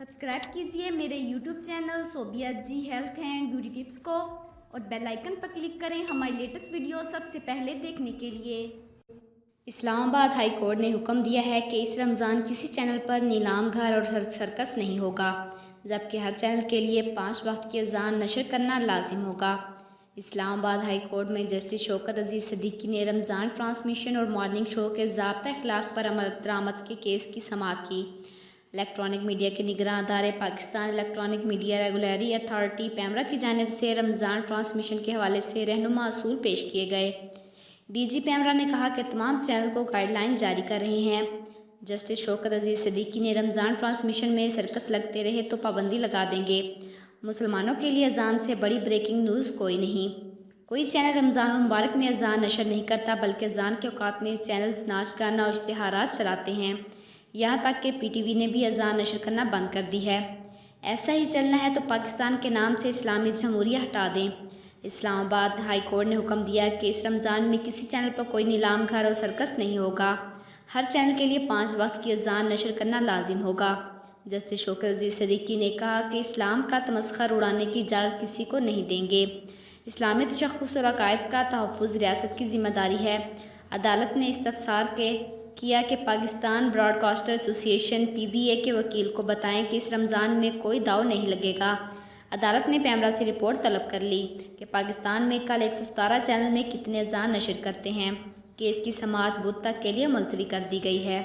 Subscribe कीजिए मेरे YouTube channel Sobia ji health and beauty tips को और बेल आइकन पर क्लिक करें हमारी लेटेस्ट वीडियो सबसे पहले देखने के लिए। इस्लामाबाद हाई कोर्ट ने हुक्म दिया है कि इस रमज़ान किसी चैनल पर नीलाम घर और सर्कस नहीं होगा, जबकि हर चैनल के लिए 5 वक्त की अज़ान नशर करना लाजिम होगा। इस्लामाबाद हाई कोर्ट में जस्टिस शौकत अजीज़ सिद्दीकी ने रमज़ान ट्रांसमिशन और मॉर्निंग शो के ज़ाब्ता अखलाक पर अमल दरामद के केस की समाअत की। इलेक्ट्रॉनिक मीडिया के निगरान अदारे Pakistan electronic media regulatory authority PEMRA की जानिब से रमज़ान ट्रांसमिशन के हवाले से रहनुमा असूल पेश किए गए। DG पैमरा ने कहा कि तमाम चैनल को गाइडलाइन जारी कर रहे हैं। जस्टिस शौकत अजीज़ सिद्दीकी ने रमज़ान ट्रांसमिशन में सर्कस लगते रहे तो पाबंदी लगा देंगे। मुसलमानों के लिए अजान से बड़ी ब्रेकिंग न्यूज़ कोई नहीं। कोई चैनल रमज़ान मुबारक में अजान नशर नहीं करता, बल्कि अजान के औकात में चैनल्स नाच गाना और इश्तिहारात चलाते हैं। यहाँ तक कि PTV ने भी अजान नशर करना बंद कर दी है। ऐसा ही चलना है तो पाकिस्तान के नाम से इस्लामी जमहूरिया हटा दें। इस्लामाबाद हाई कोर्ट ने हुक्म दिया कि इस रमज़ान में किसी चैनल पर कोई नीलाम घर और सर्कस नहीं होगा। हर चैनल के लिए 5 वक्त की अजान नशर करना लाजिम होगा। जस्टिस शौकत अजीज़ सिद्दीकी ने कहा कि इस्लाम का तमस्खर उड़ाने की इजाज़त किसी को नहीं देंगे। इस्लामी तशख़्ख़ुस और अक़ायद का तहफ़्फ़ुज़ रियासत की ज़िम्मेदारी है। अदालत ने इस्तफ़सार किया कि पाकिस्तान ब्रॉडकास्टर एसोसिएशन PBA के वकील को बताएं कि इस रमज़ान में कोई दाव नहीं लगेगा। अदालत ने पैमरा से रिपोर्ट तलब कर ली कि पाकिस्तान में कल 117 चैनल में कितने अजान नशर करते हैं। केस की समाअत बुध तक के लिए मुलतवी कर दी गई है।